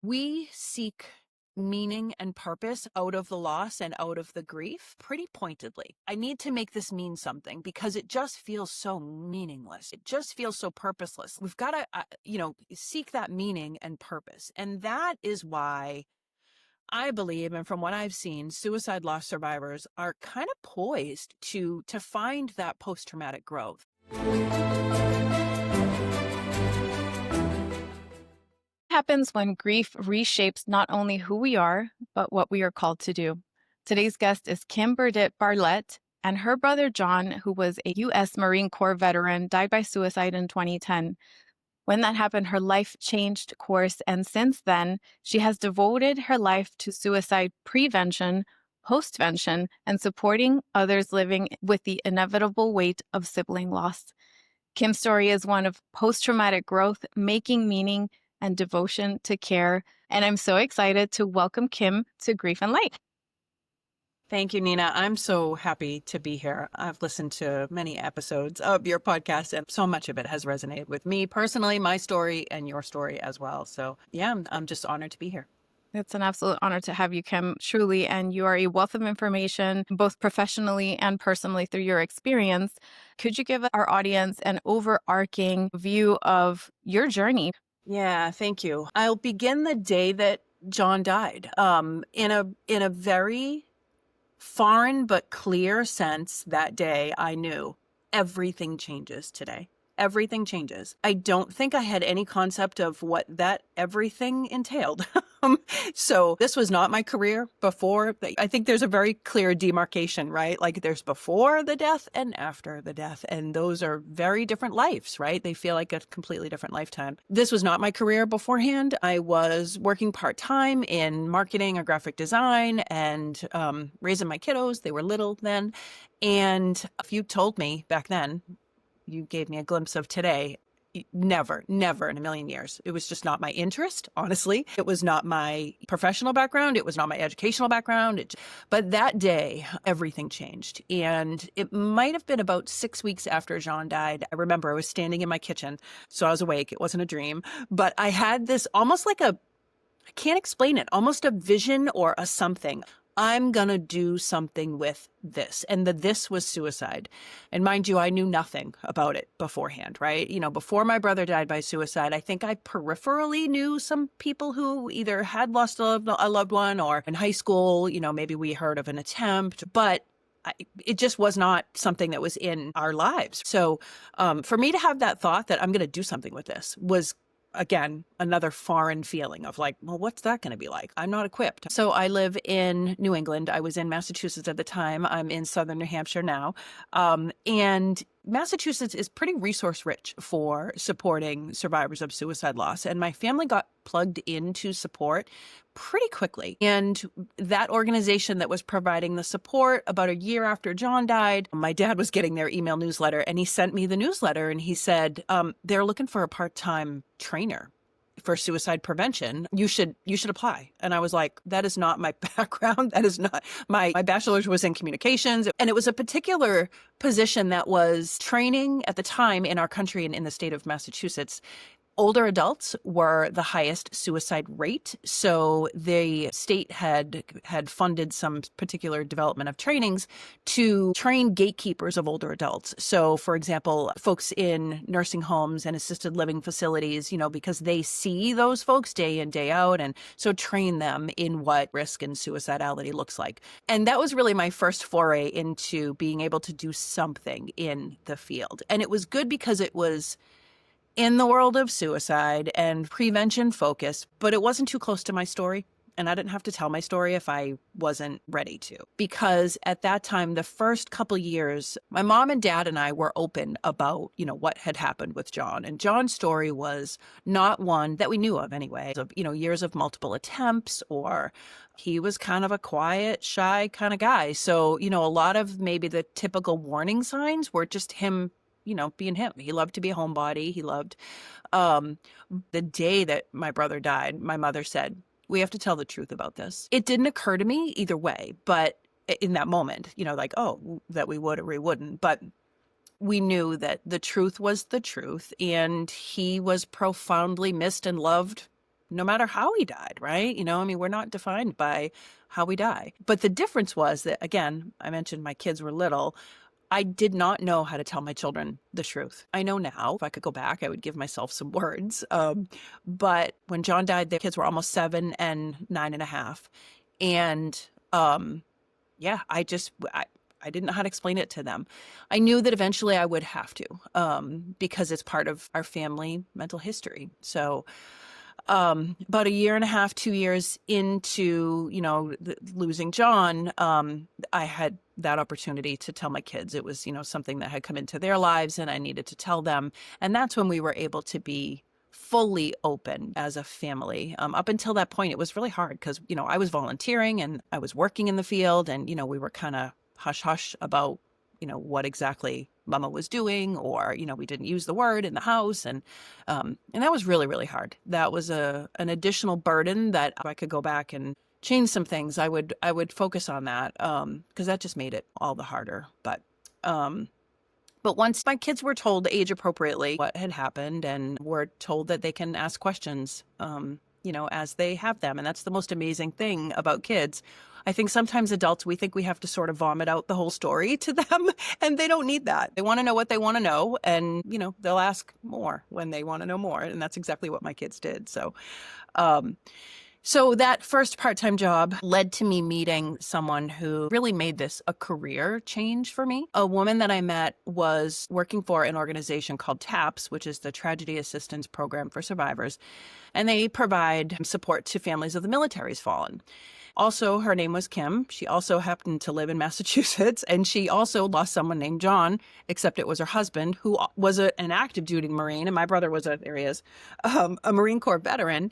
We seek meaning and purpose out of the loss and out of the grief pretty pointedly. I need to make this mean something because it just feels so meaningless. It just feels so purposeless. We've got to, seek that meaning and purpose. And that is why I believe, and from what I've seen, suicide loss survivors are kind of poised to find that post-traumatic growth. Happens when grief reshapes not only who we are, but what we are called to do. Today's guest is Kim Burditt-Barlett, and her brother John, who was a U.S. Marine Corps veteran, died by suicide in 2010. When that happened, her life changed course, and since then, she has devoted her life to suicide prevention, postvention, and supporting others living with the inevitable weight of sibling loss. Kim's story is one of post-traumatic growth, making meaning, and devotion to care. And I'm so excited to welcome Kim to Grief and Light. Thank you, Nina. I'm so happy to be here. I've listened to many episodes of your podcast, and so much of it has resonated with me personally, my story, and your story as well. So yeah, I'm just honored to be here. It's an absolute honor to have you, Kim, truly. And you are a wealth of information, both professionally and personally through your experience. Could you give our audience an overarching view of your journey? Yeah, thank you. I'll begin the day that John died. In a very foreign but clear sense, that day I knew everything changes today. Everything changes. I don't think I had any concept of what that everything entailed. So this was not my career before. I think there's a very clear demarcation, right? Like there's before the death and after the death. And those are very different lives, right? They feel like a completely different lifetime. This was not my career beforehand. I was working part-time in marketing or graphic design and raising my kiddos. They were little then. And if you told me back then, you gave me a glimpse of today, never in a million years. It was just not my interest, honestly. It was not my professional background. It was not my educational background. But that day, everything changed. And it might have been about 6 weeks after John died. I remember I was standing in my kitchen, so I was awake. It wasn't a dream. But I had this almost like I can't explain it, almost a vision or a something. I'm going to do something with this. And this was suicide. And mind you, I knew nothing about it beforehand, right? You know, before my brother died by suicide, I think I peripherally knew some people who either had lost a loved one or in high school, you know, maybe we heard of an attempt, but it just was not something that was in our lives. So for me to have that thought that I'm going to do something with this was, again, another foreign feeling of like, well, what's that going to be like? I'm not equipped. So I live in New England. I was in Massachusetts at the time. I'm in southern New Hampshire now. And Massachusetts is pretty resource rich for supporting survivors of suicide loss. And my family got plugged into support pretty quickly. And that organization that was providing the support, about a year after John died, my dad was getting their email newsletter and he sent me the newsletter and he said, they're looking for a part-time trainer for suicide prevention. You should apply. And I was like, that is not my background. That is not my bachelor's was in communications. And it was a particular position that was training at the time in our country and in the state of Massachusetts. Older adults were the highest suicide rate. So the state had funded some particular development of trainings to train gatekeepers of older adults. So, for example, folks in nursing homes and assisted living facilities, you know, because they see those folks day in, day out. And so train them in what risk and suicidality looks like. And that was really my first foray into being able to do something in the field. And it was good because it was in the world of suicide and prevention focus, but it wasn't too close to my story. And I didn't have to tell my story if I wasn't ready to. Because at that time, the first couple years, my mom and dad and I were open about, you know, what had happened with John. And John's story was not one that we knew of anyway, of, you know, years of multiple attempts, or he was kind of a quiet, shy kind of guy. So, you know, a lot of maybe the typical warning signs were just him, you know, being him. He loved to be a homebody. He loved, the day that my brother died, my mother said, we have to tell the truth about this. It didn't occur to me either way, but in that moment, you know, like, oh, that we would or we wouldn't. But we knew that the truth was the truth, and he was profoundly missed and loved no matter how he died, right? I mean, we're not defined by how we die. But the difference was that, again, I mentioned my kids were little. I did not know how to tell my children the truth. I know now. If I could go back, I would give myself some words. But when John died, the kids were almost 7 and 9.5. And yeah, I didn't know how to explain it to them. I knew that eventually I would have to, because it's part of our family mental history. So about a year and a half, 2 years into, losing John, I had that opportunity to tell my kids. It was, something that had come into their lives and I needed to tell them. And that's when we were able to be fully open as a family. Up until that point, it was really hard because, I was volunteering and I was working in the field and, we were kind of hush hush about, what exactly Mama was doing, or, we didn't use the word in the house. And that was really, really hard. That was an additional burden that if I could go back and change some things, I would focus on that, because that just made it all the harder. But once my kids were told age appropriately what had happened and were told that they can ask questions, as they have them. And that's the most amazing thing about kids. I think sometimes adults, we think we have to sort of vomit out the whole story to them, and they don't need that. They want to know what they want to know, and, they'll ask more when they want to know more. And that's exactly what my kids did. So that first part-time job led to me meeting someone who really made this a career change for me. A woman that I met was working for an organization called TAPS, which is the Tragedy Assistance Program for Survivors, and they provide support to families of the military's fallen. Also, her name was Kim. She also happened to live in Massachusetts, and she also lost someone named John, except it was her husband, who was an active duty Marine, and my brother was there he is, a Marine Corps veteran.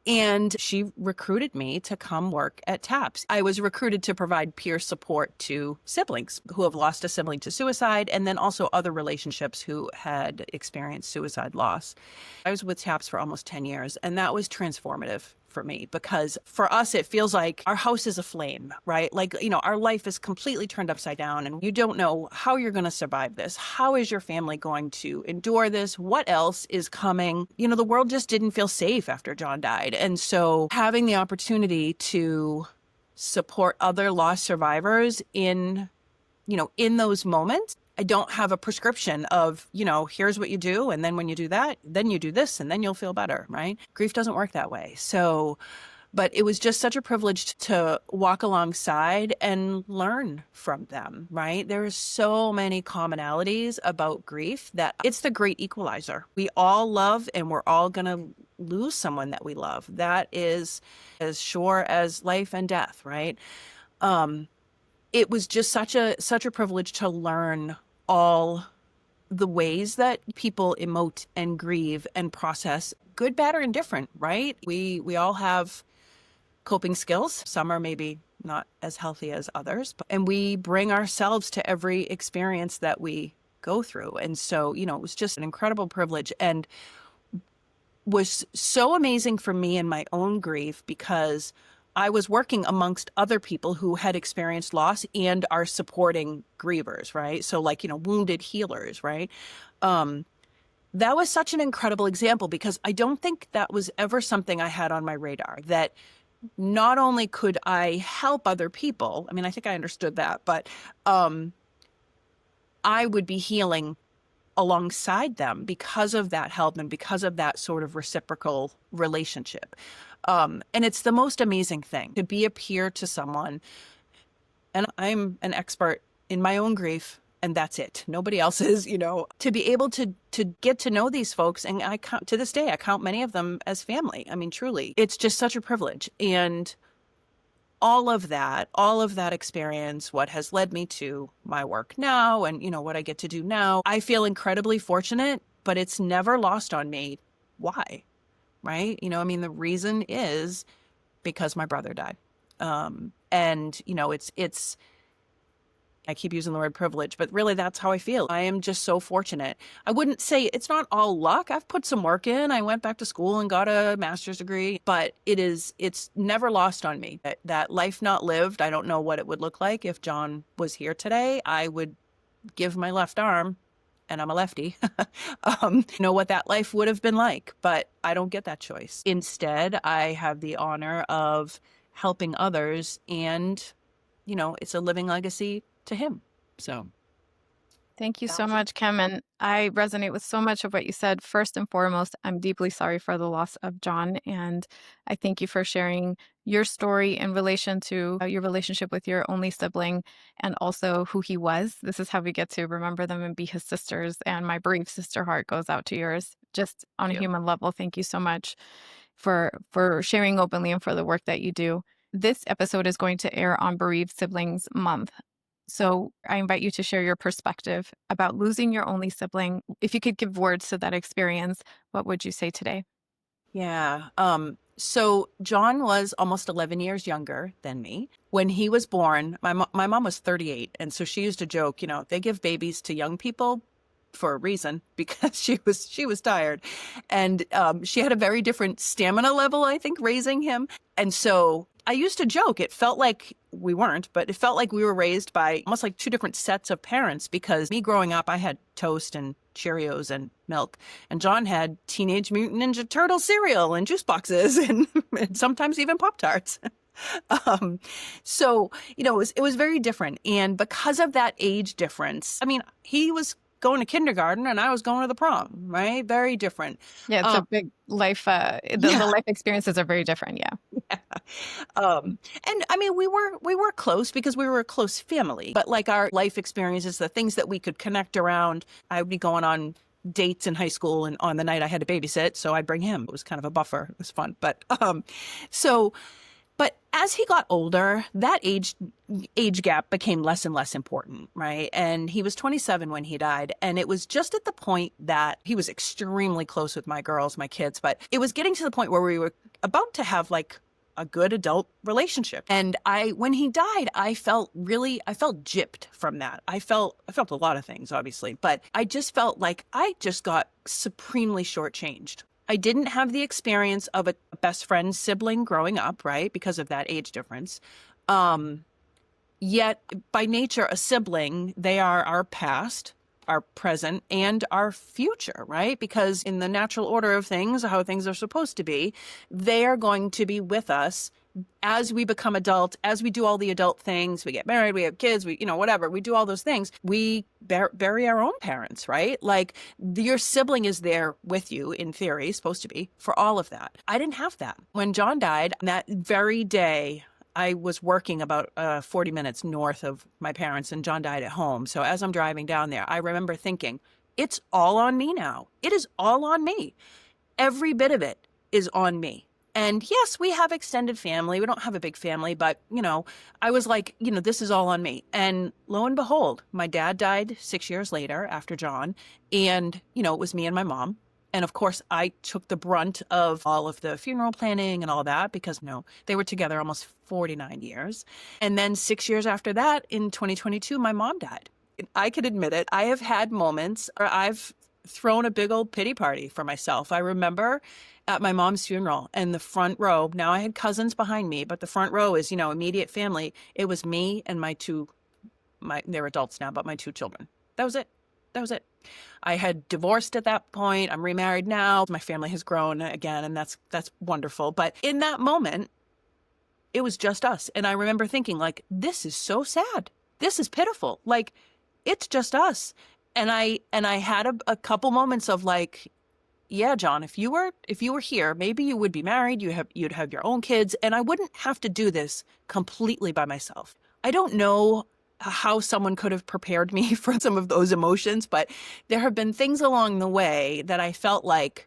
And she recruited me to come work at TAPS. I was recruited to provide peer support to siblings who have lost a sibling to suicide, and then also other relationships who had experienced suicide loss. I was with TAPS for almost 10 years, and that was transformative for me, because for us, it feels like our house is aflame, right? Like, our life is completely turned upside down and you don't know how you're going to survive this. How is your family going to endure this? What else is coming? The world just didn't feel safe after John died. And so having the opportunity to support other lost survivors in those moments, I don't have a prescription of, here's what you do. And then when you do that, then you do this and then you'll feel better, right? Grief doesn't work that way. So, but it was just such a privilege to walk alongside and learn from them, right? There are so many commonalities about grief that it's the great equalizer. We all love and we're all going to lose someone that we love. That is as sure as life and death, right? It was just such a privilege to learn all the ways that people emote and grieve and process, good, bad, or indifferent, right? We all have coping skills. Some are maybe not as healthy as others, and we bring ourselves to every experience that we go through. And so, it was just an incredible privilege and was so amazing for me in my own grief, because I was working amongst other people who had experienced loss and are supporting grievers, right? So like, wounded healers, right? That was such an incredible example, because I don't think that was ever something I had on my radar, that not only could I help other people, I mean, I think I understood that, but I would be healing alongside them because of that help and because of that sort of reciprocal relationship. And it's the most amazing thing to be a peer to someone. And I'm an expert in my own grief, and that's it. Nobody else is, to be able to get to know these folks. And to this day, I count many of them as family. I mean, truly, it's just such a privilege. And all of that experience, what has led me to my work now and, what I get to do now, I feel incredibly fortunate, but it's never lost on me. Why? Right? The reason is because my brother died. And, it's, I keep using the word privilege, but really that's how I feel. I am just so fortunate. I wouldn't say it's not all luck. I've put some work in. I went back to school and got a master's degree, but it's never lost on me that life not lived. I don't know what it would look like if John was here today. I would give my left arm and I'm a lefty, what that life would have been like, but I don't get that choice. Instead, I have the honor of helping others, and, it's a living legacy to him. So Thank you that so was it. much, Kim. And I resonate with so much of what you said. First and foremost, I'm deeply sorry for the loss of John. And I thank you for sharing your story in relation to your relationship with your only sibling and also who he was. This is how we get to remember them and be his sisters. And my bereaved sister heart goes out to yours, just on a Thank you. human level. Thank you so much for sharing openly and for the work that you do. This episode is going to air on Bereaved Siblings Month. So I invite you to share your perspective about losing your only sibling. If you could give words to that experience, what would you say today? Yeah. So John was almost 11 years younger than me. When he was born, my mom was 38. And so she used to joke, they give babies to young people for a reason, because she was tired. And she had a very different stamina level, I think, raising him. And so I used to joke, it felt like we weren't, but it felt like we were raised by almost like two different sets of parents, because me growing up, I had toast and Cheerios and milk. And John had Teenage Mutant Ninja Turtle cereal and juice boxes and sometimes even Pop-Tarts. Um, so, it was very different. And because of that age difference, I mean, he was going to kindergarten and I was going to the prom, right? Very different. Yeah, it's a big life. The Yeah. life experiences are very different. Yeah. Yeah. And I mean, we were close because we were a close family, but like our life experiences, the things that we could connect around, I would be going on dates in high school, and on the night I had to babysit, so I'd bring him. It was kind of a buffer. It was fun. So but as he got older, that age gap became less and less important, right? And he was 27 when he died, and it was just at the point that he was extremely close with my girls, my kids, but it was getting to the point where we were about to have like a good adult relationship. And when he died, I felt gypped from that. I felt a lot of things, obviously, but I just felt like I just got supremely shortchanged. I didn't have the experience of a best friend sibling growing up, right? Because of that age difference. Yet by nature, a sibling, they are our past, our present, and our future, right? Because in the natural order of things, how things are supposed to be, they are going to be with us as we become adult, as we do all the adult things, we get married, we have kids, whatever, we do all those things. We bury our own parents, right? Like your sibling is there with you, in theory, supposed to be, for all of that. I didn't have that. When John died, that very day, I was working about 40 minutes north of my parents, and John died at home. So as I'm driving down there, I remember thinking, it's all on me now. It is all on me. Every bit of it is on me. And yes, we have extended family. We don't have a big family, but, I was like, this is all on me. And lo and behold, my dad died 6 years later after John. And, it was me and my mom. And of course, I took the brunt of all of the funeral planning and all that because, they were together almost 49 years. And then 6 years after that, in 2022, my mom died. I can admit it. I have had moments where I've thrown a big old pity party for myself. I remember at my mom's funeral, and the front row, now I had cousins behind me, but the front row is, immediate family. It was me and they're adults now, but my two children. That was it. That was it. I had divorced at that point. I'm remarried now. My family has grown again, and that's wonderful. But in that moment, it was just us. And I remember thinking, like, this is so sad. This is pitiful. Like, it's just us. And I had a couple moments of like, yeah, John, if you were here, maybe you would be married, you'd have your own kids, and I wouldn't have to do this completely by myself. I don't know how someone could have prepared me for some of those emotions, but there have been things along the way that I felt like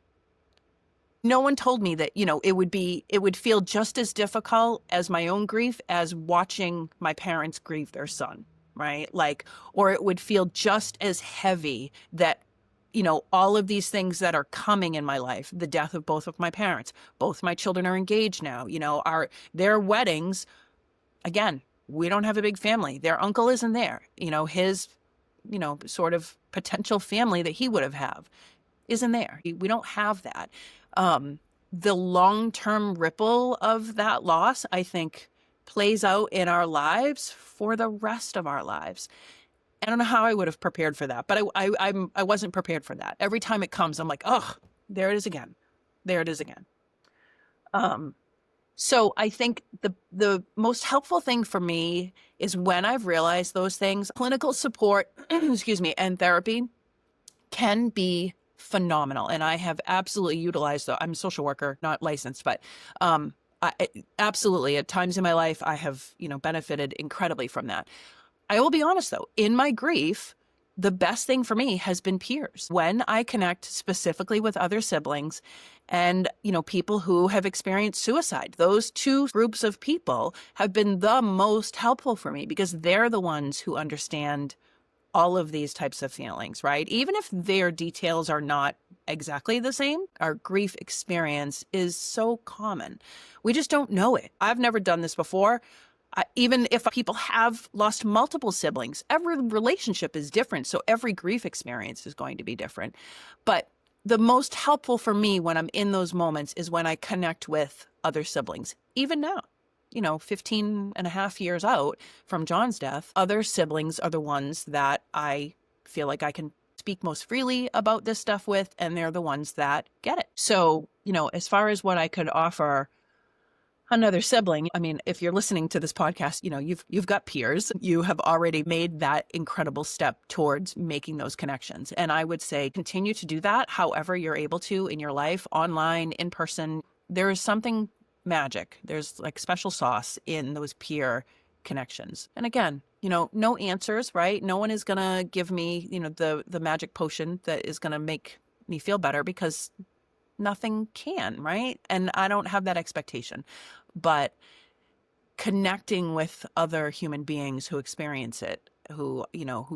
no one told me that, it would feel just as difficult as my own grief as watching my parents grieve their son, right? Like, or it would feel just as heavy that all of these things that are coming in my life, the death of both of my parents, both my children are engaged now, their weddings, again, we don't have a big family. Their uncle isn't there. His, sort of potential family that he would have isn't there. We don't have that. The long-term ripple of that loss, I think, plays out in our lives for the rest of our lives. I don't know how I would have prepared for that, but I wasn't prepared for that. Every time it comes, I'm like, oh, there it is again. There it is again. So I think the most helpful thing for me is when I've realized those things, clinical support, excuse me, and therapy can be phenomenal. And I have absolutely utilized though. I'm a social worker, not licensed, but absolutely at times in my life, I have, benefited incredibly from that. I will be honest though, in my grief, the best thing for me has been peers. When I connect specifically with other siblings and, people who have experienced suicide, those two groups of people have been the most helpful for me because they're the ones who understand all of these types of feelings, right? Even if their details are not exactly the same, our grief experience is so common. We just don't know it. I've never done this before. Even if people have lost multiple siblings, every relationship is different. So every grief experience is going to be different. But the most helpful for me when I'm in those moments is when I connect with other siblings. Even now, 15 and a half years out from John's death, other siblings are the ones that I feel like I can speak most freely about this stuff with, and they're the ones that get it. So, as far as what I could offer another sibling, I mean, if you're listening to this podcast, you've got peers. You have already made that incredible step towards making those connections. And I would say continue to do that however you're able to in your life, online, in person. There is something magic. There's like special sauce in those peer connections. And again, no answers, right? No one is going to give me, the magic potion that is going to make me feel better because nothing can, right? And I don't have that expectation. But connecting with other human beings who experience it, who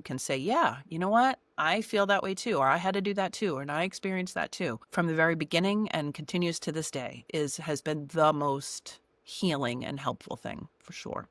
can say, yeah, you know what? I feel that way too, or I had to do that too, or I experienced that too from the very beginning and continues to this day has been the most healing and helpful thing for sure.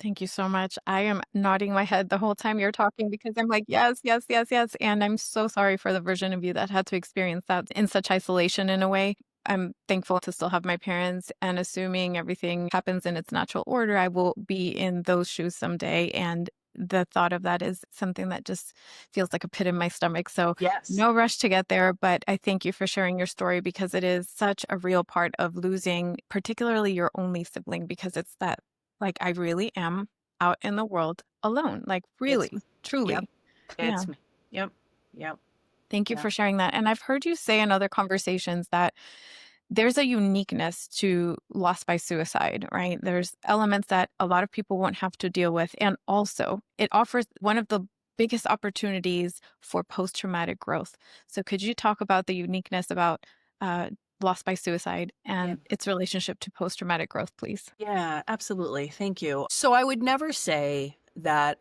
Thank you so much. I am nodding my head the whole time you're talking because I'm like, yes, yes, yes, yes. And I'm so sorry for the version of you that had to experience that in such isolation in a way. I'm thankful to still have my parents, and assuming everything happens in its natural order, I will be in those shoes someday. And the thought of that is something that just feels like a pit in my stomach. So, Yes. no rush to get there, but I thank you for sharing your story because it is such a real part of losing, particularly your only sibling, because it's that like, I really am out in the world alone, like, It's really, Yep. truly. Yeah. It's me. Yep. Yep. Thank you Yep. for sharing that. And I've heard you say in other conversations that there's a uniqueness to loss by suicide, right? There's elements that a lot of people won't have to deal with. And also, it offers one of the biggest opportunities for post traumatic growth. So, could you talk about the uniqueness about loss by suicide Yeah. and its relationship to post traumatic growth, please? Yeah, absolutely. Thank you. So I would never say that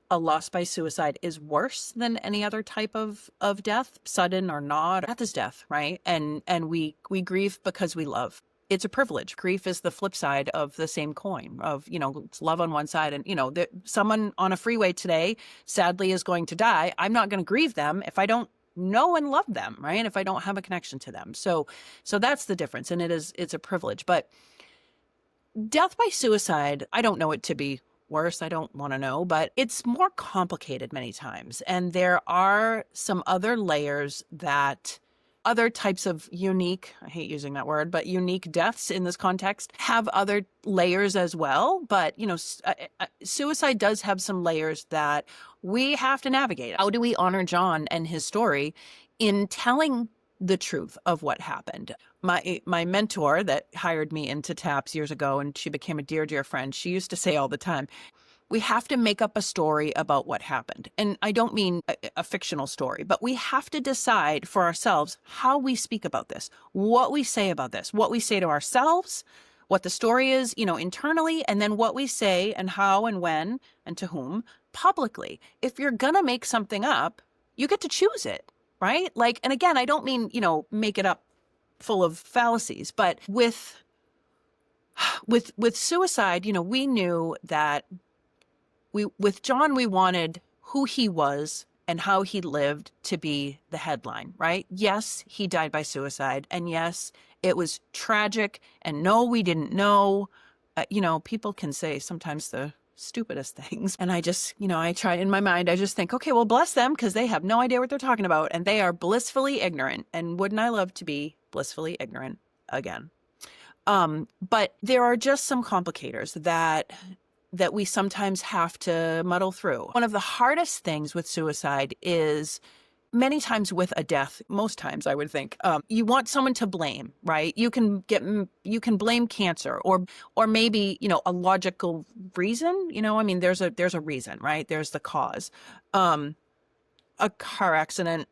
a loss by suicide is worse than any other type of death, sudden or not. Death is death, right? And we grieve because we love. It's a privilege. Grief is the flip side of the same coin of, it's love on one side. And, someone on a freeway today sadly is going to die. I'm not going to grieve them if I don't know and love them, right? If I don't have a connection to them. So that's the difference. And it's a privilege. But death by suicide, I don't know it to be worse. I don't want to know, but it's more complicated many times. And there are some other layers that other types of unique, I hate using that word, but unique deaths in this context have other layers as well. But, suicide does have some layers that we have to navigate. How do we honor John and his story in telling the truth of what happened? My mentor that hired me into TAPS years ago, and she became a dear, dear friend, she used to say all the time, we have to make up a story about what happened. And I don't mean a fictional story, but we have to decide for ourselves how we speak about this, what we say about this, what we say to ourselves, what the story is, internally, and then what we say and how and when and to whom publicly. If you're going to make something up, you get to choose it, right? Like, and again, I don't mean, make it up full of fallacies, but with suicide, we knew that with John, we wanted who he was and how he lived to be the headline, right? Yes, he died by suicide. And yes, it was tragic. And no, we didn't know. People can say sometimes the stupidest things. And I just, I try in my mind, I just think, okay, well, bless them because they have no idea what they're talking about and they are blissfully ignorant. And wouldn't I love to be blissfully ignorant again? But there are just some complicators that we sometimes have to muddle through. One of the hardest things with suicide is many times with a death, most times I would think, you want someone to blame, right? You can blame cancer or maybe, a logical reason, I mean, there's a reason, right? There's the cause, a car accident,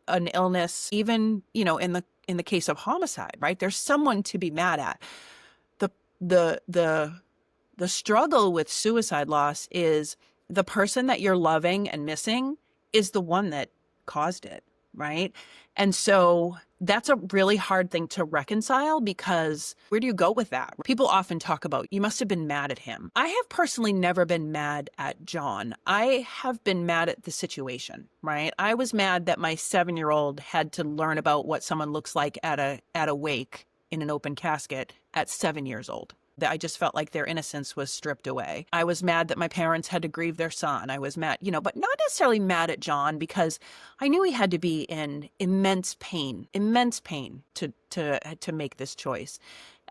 an illness, even, in the case of homicide, right? There's someone to be mad at. The struggle with suicide loss is the person that you're loving and missing is the one that caused it, right? And so that's a really hard thing to reconcile because where do you go with that? People often talk about, you must have been mad at him. I have personally never been mad at John. I have been mad at the situation, right? I was mad that my 7-year-old had to learn about what someone looks like at a wake in an open casket at 7 years old. That I just felt like their innocence was stripped away. I was mad that my parents had to grieve their son. I was mad, but not necessarily mad at John because I knew he had to be in immense pain to make this choice.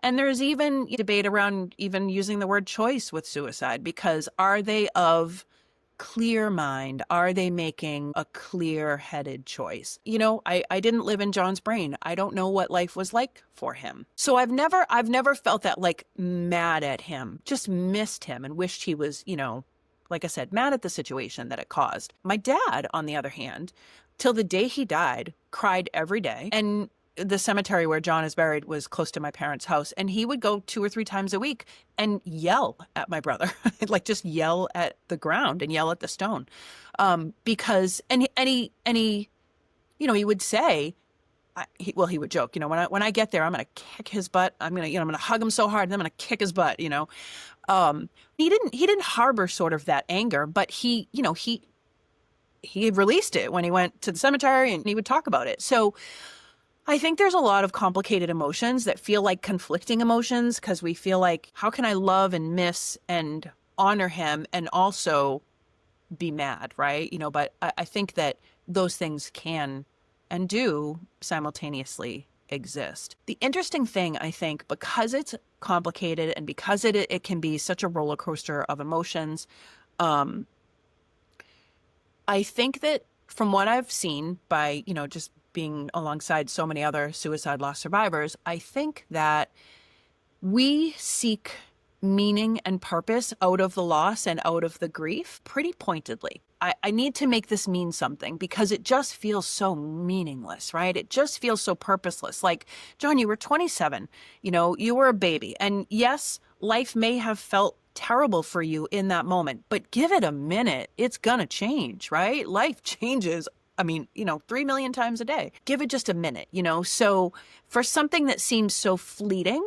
And there's even debate around even using the word choice with suicide because are they of clear mind? Are they making a clear-headed choice? I didn't live in John's brain. I don't know what life was like for him. So I've never felt that like mad at him, just missed him and wished he was, like I said, mad at the situation that it caused. My dad, on the other hand, till the day he died, cried every day. And the cemetery where John is buried was close to my parents' house. And he would go 2 or 3 times a week and yell at my brother, like just yell at the ground and yell at the stone. Because he would say, he would joke, when I get there, I'm going to kick his butt. I'm going to hug him so hard and I'm going to kick his butt, He didn't harbor sort of that anger, but he released it when he went to the cemetery and he would talk about it. So I think there's a lot of complicated emotions that feel like conflicting emotions because we feel like, how can I love and miss and honor him and also be mad, right? But I think that those things can and do simultaneously exist. The interesting thing, I think, because it's complicated and because it can be such a roller coaster of emotions, I think that from what I've seen by, just being alongside so many other suicide loss survivors, I think that we seek meaning and purpose out of the loss and out of the grief pretty pointedly. I need to make this mean something because it just feels so meaningless, right? It just feels so purposeless. Like, John, you were 27, you were a baby. And yes, life may have felt terrible for you in that moment, but give it a minute. It's gonna change, right? Life changes. 3 million times a day. Give it just a minute, So for something that seems so fleeting,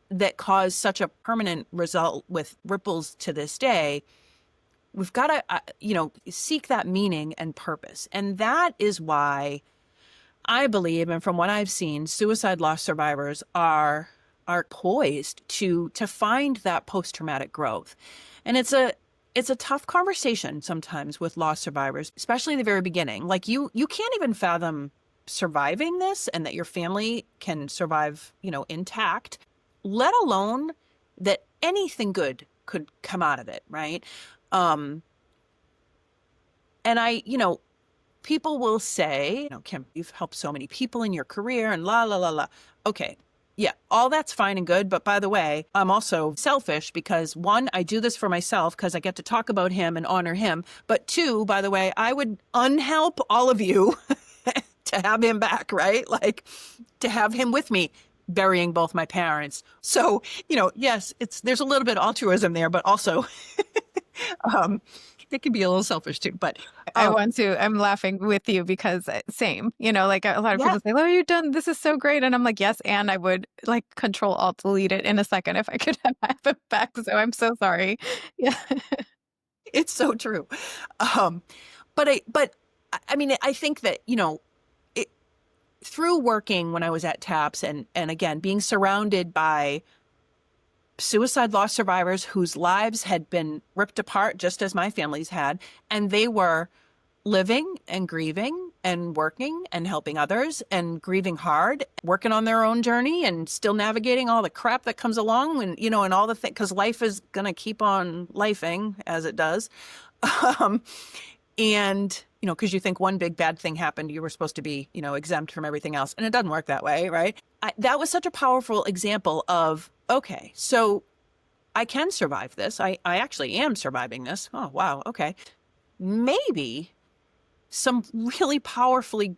that caused such a permanent result with ripples to this day, we've got to, seek that meaning and purpose. And that is why I believe, and from what I've seen, suicide loss survivors are poised to find that post-traumatic growth. And it's a tough conversation sometimes with loss survivors, especially in the very beginning. Like you can't even fathom surviving this and that your family can survive, intact, let alone that anything good could come out of it, right? And people will say, Kim, you've helped so many people in your career and la, la, la, la. Okay. Yeah, all that's fine and good. But by the way, I'm also selfish because 1, I do this for myself because I get to talk about him and honor him. But 2, by the way, I would unhelp all of you to have him back, right? Like to have him with me burying both my parents. So, yes, there's a little bit of altruism there, but also it can be a little selfish too. But I'm laughing with you because same, like a lot of people say, oh, you've done, this is so great. And I'm like, yes. And I would like Control Alt delete it in a second if I could have it back. So I'm so sorry. Yeah. It's so true. But I think that, through working when I was at TAPS and again, being surrounded by suicide loss survivors whose lives had been ripped apart just as my family's had, and they were living and grieving and working and helping others and grieving hard, working on their own journey and still navigating all the crap that comes along and, and all the things, because life is going to keep on lifing as it does. And, because you think one big bad thing happened, you were supposed to be, exempt from everything else. And it doesn't work that way, right? That was such a powerful example of, okay, so I can survive this. I actually am surviving this. Oh, wow. Okay. Maybe some really powerfully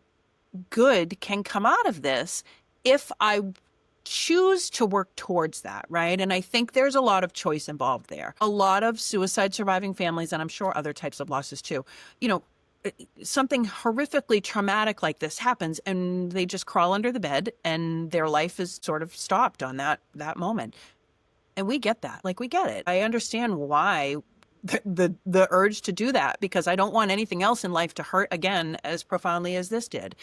good can come out of this if I choose to work towards that, right? And I think there's a lot of choice involved there. A lot of suicide surviving families, and I'm sure other types of losses too, something horrifically traumatic like this happens and they just crawl under the bed and their life is sort of stopped on that moment. And we get that. Like, we get it. I understand why the urge to do that, because I don't want anything else in life to hurt again as profoundly as this did.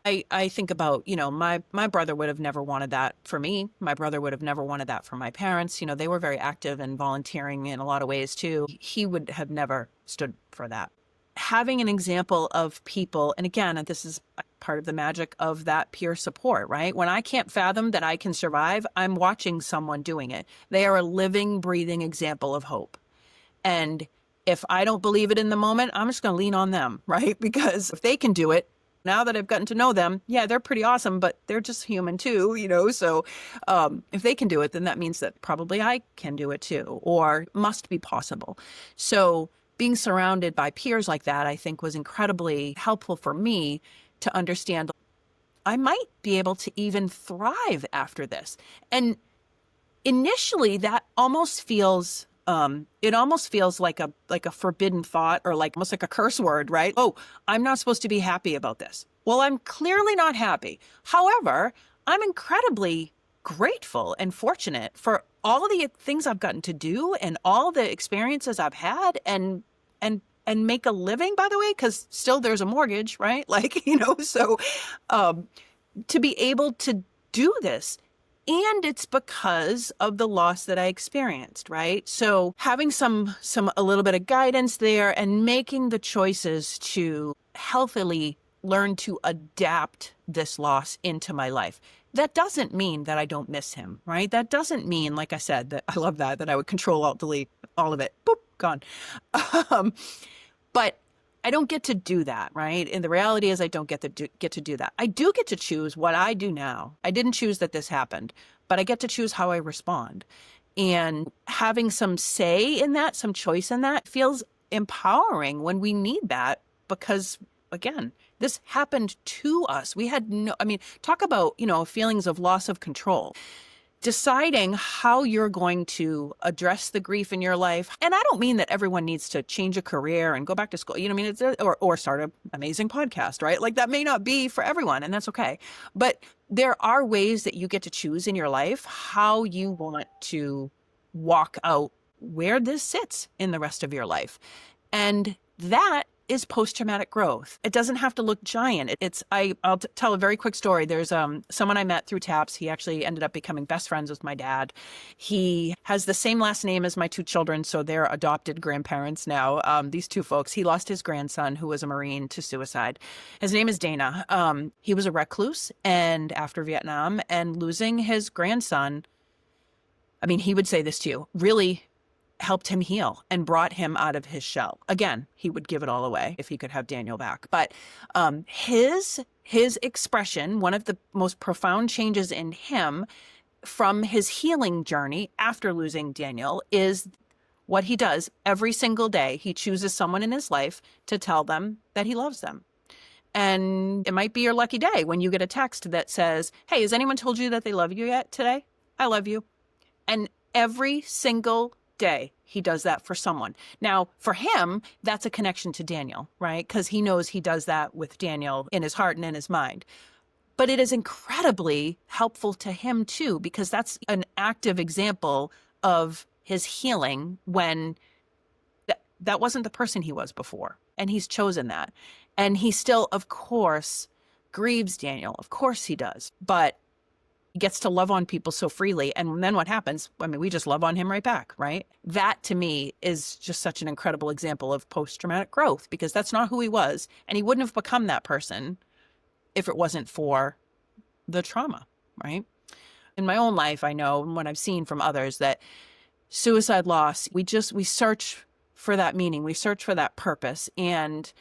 I think about, my brother would have never wanted that for me. My brother would have never wanted that for my parents. They were very active and volunteering in a lot of ways too. He would have never stood for that. Having an example of people, and again, this is part of the magic of that peer support, right? When I can't fathom that I can survive, I'm watching someone doing it. They are a living, breathing example of hope. And if I don't believe it in the moment, I'm just going to lean on them, right? Because if they can do it, now that I've gotten to know them, yeah, they're pretty awesome, but they're just human too, So if they can do it, then that means that probably I can do it too, or must be possible. So being surrounded by peers like that, I think, was incredibly helpful for me to understand I might be able to even thrive after this. And initially, that almost feels it almost feels like a forbidden thought, or almost like a curse word, right? Oh, I'm not supposed to be happy about this. Well, I'm clearly not happy. However, I'm incredibly grateful and fortunate for all the things I've gotten to do and all the experiences I've had and make a living, by the way, because still there's a mortgage, right? So to be able to do this. And it's because of the loss that I experienced, right? So having a little bit of guidance there and making the choices to healthily learn to adapt this loss into my life. That doesn't mean that I don't miss him, right? That doesn't mean, like I said, that I love that I would control, alt, delete all of it. Boop, gone. But I don't get to do that, right? And the reality is I don't get to do that. I do get to choose what I do now. I didn't choose that this happened, but I get to choose how I respond. And having some say in that, some choice in that, feels empowering when we need that, because, again, this happened to us. We had talk about, feelings of loss of control. Deciding how you're going to address the grief in your life. And I don't mean that everyone needs to change a career and go back to school, or start an amazing podcast, right? Like, that may not be for everyone, and that's okay. But there are ways that you get to choose in your life how you want to walk out where this sits in the rest of your life. And that is post-traumatic growth. It doesn't have to look giant. I'll tell a very quick story. There's someone I met through TAPS. He actually ended up becoming best friends with my dad. He has the same last name as my two children, so they're adopted grandparents now. These two folks. He lost his grandson, who was a Marine, to suicide. His name is Dana. He was a recluse and after Vietnam, and losing his grandson, he would say this to you, really helped him heal and brought him out of his shell. Again, he would give it all away if he could have Daniel back. But his expression, one of the most profound changes in him from his healing journey after losing Daniel, is what he does every single day. He chooses someone in his life to tell them that he loves them. And it might be your lucky day when you get a text that says, hey, has anyone told you that they love you yet today? I love you. And every single day he does that for someone. Now, for him, that's a connection to Daniel, right? Because he knows he does that with Daniel in his heart and in his mind. But it is incredibly helpful to him too, because that's an active example of his healing when that wasn't the person he was before. And he's chosen that. And he still, of course, grieves Daniel. Of course he does. But He gets to love on people so freely. And then what happens? I mean, we just love on him right back, right? That to me is just such an incredible example of post-traumatic growth, because that's not who he was. And he wouldn't have become that person if it wasn't for the trauma, right? In my own life, I know, and what I've seen from others, that suicide loss, we search for that meaning, we search for that purpose, and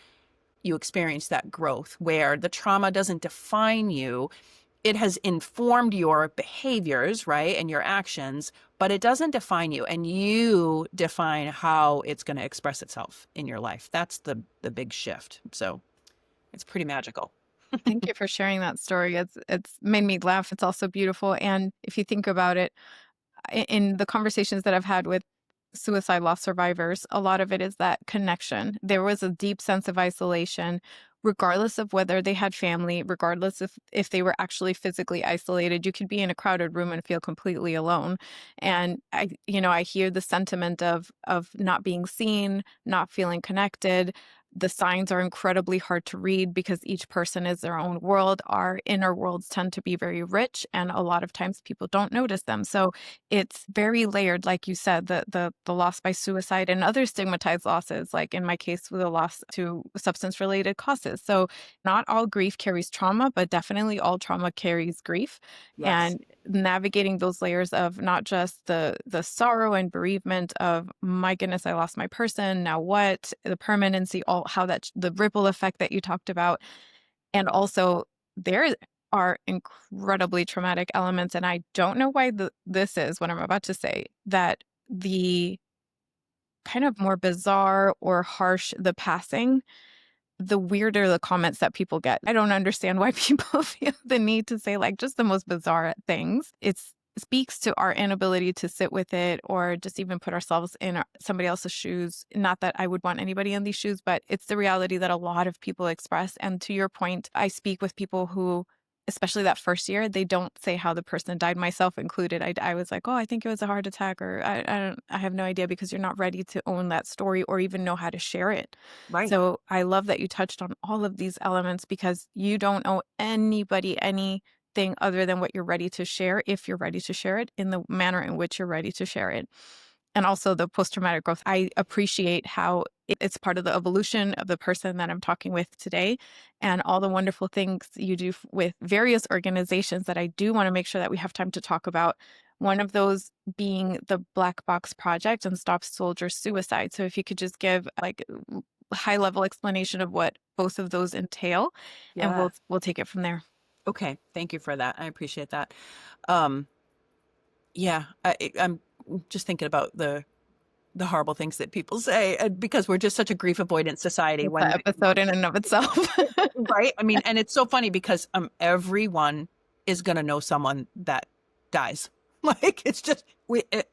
you experience that growth where the trauma doesn't define you. It has informed your behaviors, right, and your actions, but it doesn't define you, and you define how it's going to express itself in your life. That's the big shift. So it's pretty magical. Thank you for sharing that story. It's made me laugh. It's also beautiful. And if you think about it, in the conversations that I've had with suicide loss survivors, a lot of it is that connection. There was a deep sense of isolation, regardless of whether they had family, regardless if they were actually physically isolated. You could be in a crowded room and feel completely alone. And I hear the sentiment of not being seen, not feeling connected. The signs are incredibly hard to read because each person is their own world. Our inner worlds tend to be very rich, and a lot of times people don't notice them. So it's very layered, like you said, the loss by suicide and other stigmatized losses, like in my case with a loss to substance-related causes. So not all grief carries trauma, but definitely all trauma carries grief. Yes. And navigating those layers of not just the sorrow and bereavement of, my goodness, I lost my person, now what, the permanency, all how that the ripple effect that you talked about, and also there are incredibly traumatic elements, and I don't know why this is what I'm about to say, that the kind of more bizarre or harsh the passing, the weirder the comments that people get. I don't understand why people feel the need to say like just the most bizarre things. It speaks to our inability to sit with it or just even put ourselves in somebody else's shoes. Not that I would want anybody in these shoes, but it's the reality that a lot of people express. And to your point, I speak with people who, especially that first year, they don't say how the person died, myself included. I was like, oh, I think it was a heart attack, or I have no idea, because you're not ready to own that story or even know how to share it. Right. So I love that you touched on all of these elements, because you don't owe anybody anything other than what you're ready to share, if you're ready to share it in the manner in which you're ready to share it. And also the post-traumatic growth. I appreciate how it's part of the evolution of the person that I'm talking with today, and all the wonderful things you do with various organizations that I do want to make sure that we have time to talk about. One of those being the Black Box Project and Stop Soldier Suicide. So if you could just give like a high-level explanation of what both of those entail, and Yeah. we'll take it from there. Okay. Thank you for that. I appreciate that. Yeah, I'm just thinking about the horrible things that people say, because we're just such a grief avoidant society. It's an episode in and of itself. Right? I mean, and it's so funny because everyone is going to know someone that dies. Like, it's just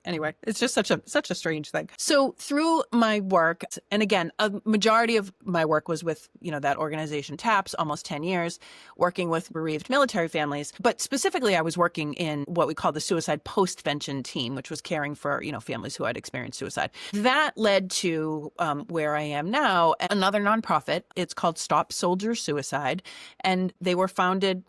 anyway, it's just such a strange thing. So through my work, and again, a majority of my work was with, that organization TAPS, almost 10 years, working with bereaved military families. But specifically, I was working in what we call the suicide postvention team, which was caring for, families who had experienced suicide. That led to where I am now, another nonprofit. It's called Stop Soldier Suicide. And they were founded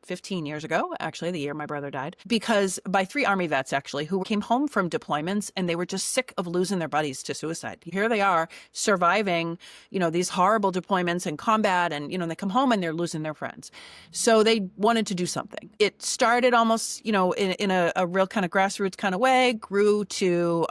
15 years ago, actually, the year my brother died, because by 3 Army vets, actually, who came home from deployments, and they were just sick of losing their buddies to suicide. Here they are surviving, these horrible deployments and combat, and, they come home and they're losing their friends. So they wanted to do something. It started almost, in a real kind of grassroots kind of way, grew to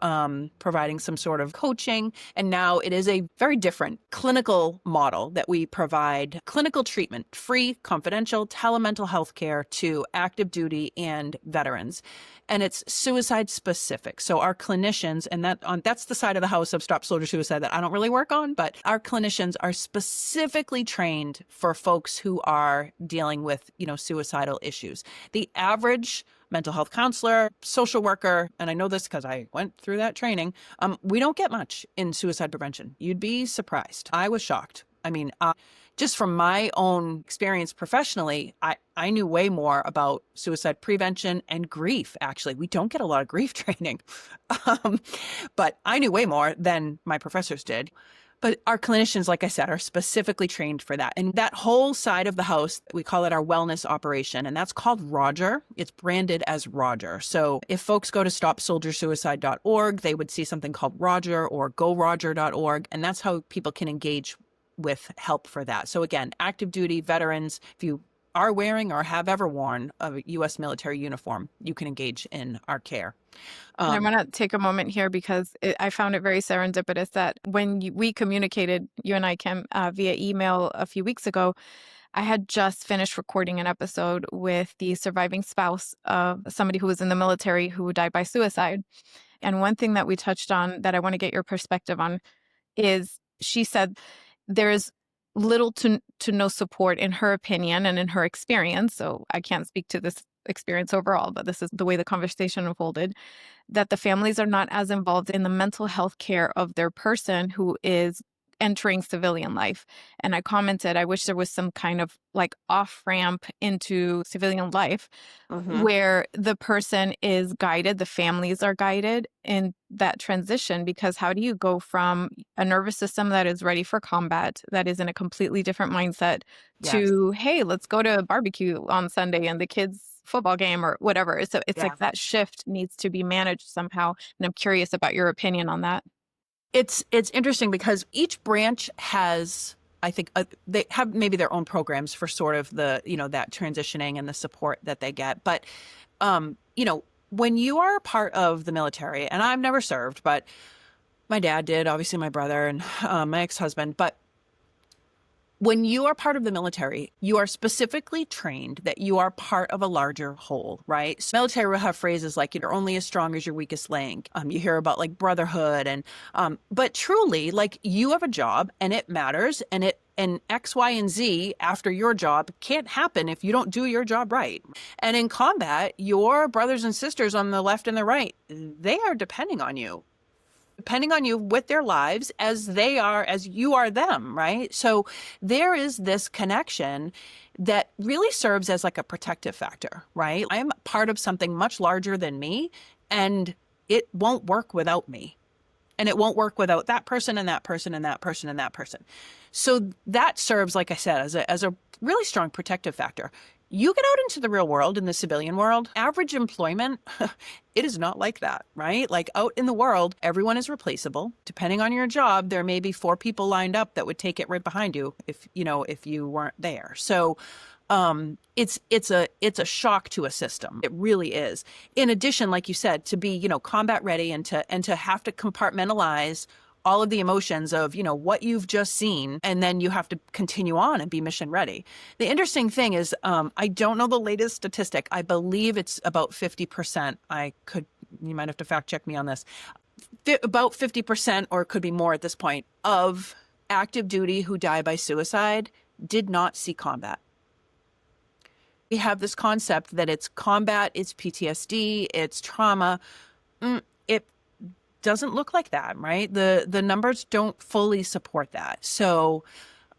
providing some sort of coaching. And now it is a very different clinical model that we provide clinical treatment, free, confidential, telemental health care to active duty and veterans. And it's suicide specific. So our clinicians, and that's the side of the house of Stop Soldier Suicide that I don't really work on, but our clinicians are specifically trained for folks who are dealing with, suicidal issues. The average mental health counselor, social worker, and I know this because I went through that training, we don't get much in suicide prevention. You'd be surprised. I was shocked. I mean, just from my own experience professionally, I knew way more about suicide prevention and grief, actually. We don't get a lot of grief training, but I knew way more than my professors did. But our clinicians, like I said, are specifically trained for that. And that whole side of the house, we call it our wellness operation, and that's called Roger. It's branded as Roger. So if folks go to stopsoldiersuicide.org, they would see something called Roger or goroger.org, and that's how people can engage with help for that. So again, active duty veterans, if you are wearing or have ever worn a U.S. military uniform, you can engage in our care. And I want to take a moment here because I found it very serendipitous that when we communicated, you and I, Kim, via email a few weeks ago, I had just finished recording an episode with the surviving spouse of somebody who was in the military who died by suicide. And one thing that we touched on that I want to get your perspective on is she said there's little to no support in her opinion and in her experience. So I can't speak to this experience overall, but this is the way the conversation unfolded, that the families are not as involved in the mental health care of their person who is entering civilian life. And I commented, I wish there was some kind of like off ramp into civilian life where the person is guided, the families are guided in that transition, because how do you go from a nervous system that is ready for combat, that is in a completely different mindset, to, hey, let's go to a barbecue on Sunday and the kids' football game or whatever. So it's like that shift needs to be managed somehow. And I'm curious about your opinion on that. It's interesting because each branch has, I think, they have maybe their own programs for sort of the, that transitioning and the support that they get. But, when you are part of the military, and I've never served, but my dad did, obviously my brother and my ex-husband, but when you are part of the military, you are specifically trained that you are part of a larger whole, right? So military will have phrases like, you're only as strong as your weakest link. You hear about like brotherhood but truly, like, you have a job and it matters, and X, Y, and Z after your job can't happen if you don't do your job right. And in combat, your brothers and sisters on the left and the right, they are depending on you with their lives as you are them, right? So there is this connection that really serves as like a protective factor, right? I am part of something much larger than me, and it won't work without me. And it won't work without that person and that person and that person and that person. So that serves, like I said, as a really strong protective factor. You get out into the real world, in the civilian world, average employment, it is not like that, right? Like, out in the world, everyone is replaceable. Depending on your job, there may be 4 people lined up that would take it right behind you if you weren't there. So it's a shock to a system. It really is. In addition, like you said, to be, combat ready and to have to compartmentalize all of the emotions of, what you've just seen, and then you have to continue on and be mission ready. The interesting thing is, I don't know the latest statistic. I believe it's about 50%. You might have to fact check me on this. About 50%, or it could be more at this point, of active duty who die by suicide did not see combat. We have this concept that it's combat, it's PTSD, it's trauma. It doesn't look like that, right? The numbers don't fully support that. So,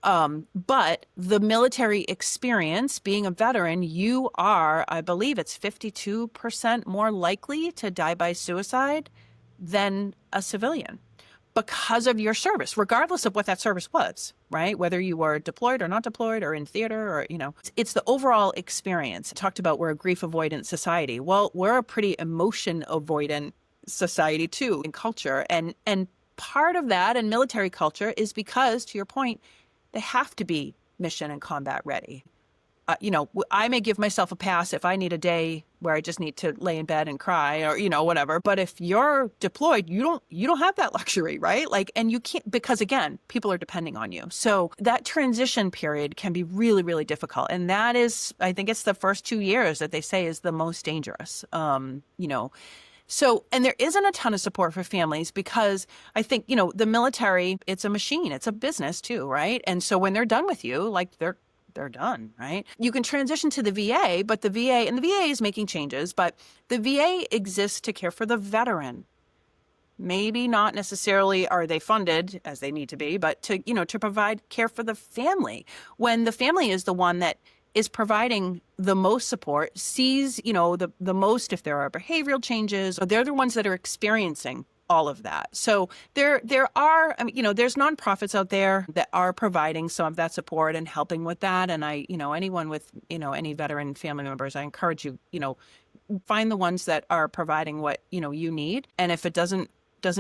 but the military experience, being a veteran, you are, I believe it's 52% more likely to die by suicide than a civilian because of your service, regardless of what that service was, right? Whether you were deployed or not deployed or in theater or, it's the overall experience. I talked about we're a grief avoidant society. Well, we're a pretty emotion avoidant society too, in culture. And part of that in military culture is because, to your point, they have to be mission and combat ready. I may give myself a pass if I need a day where I just need to lay in bed and cry or, whatever. But if you're deployed, you don't have that luxury, right? Like, and you can't, because again, people are depending on you. So that transition period can be really, really difficult. And that is, I think it's the first 2 years that they say is the most dangerous, So, and there isn't a ton of support for families because I think, the military, it's a machine, it's a business too, right? And so when they're done with you, like they're done, right? You can transition to the VA, but the VA is making changes, but the VA exists to care for the veteran. Maybe not necessarily are they funded as they need to be, but to provide care for the family, when the family is the one that is providing the most support, sees, the most if there are behavioral changes, or they're the ones that are experiencing all of that. So there are, I mean, there's nonprofits out there that are providing some of that support and helping with that. And anyone with, any veteran family members, I encourage you, find the ones that are providing what, you need. And if it doesn't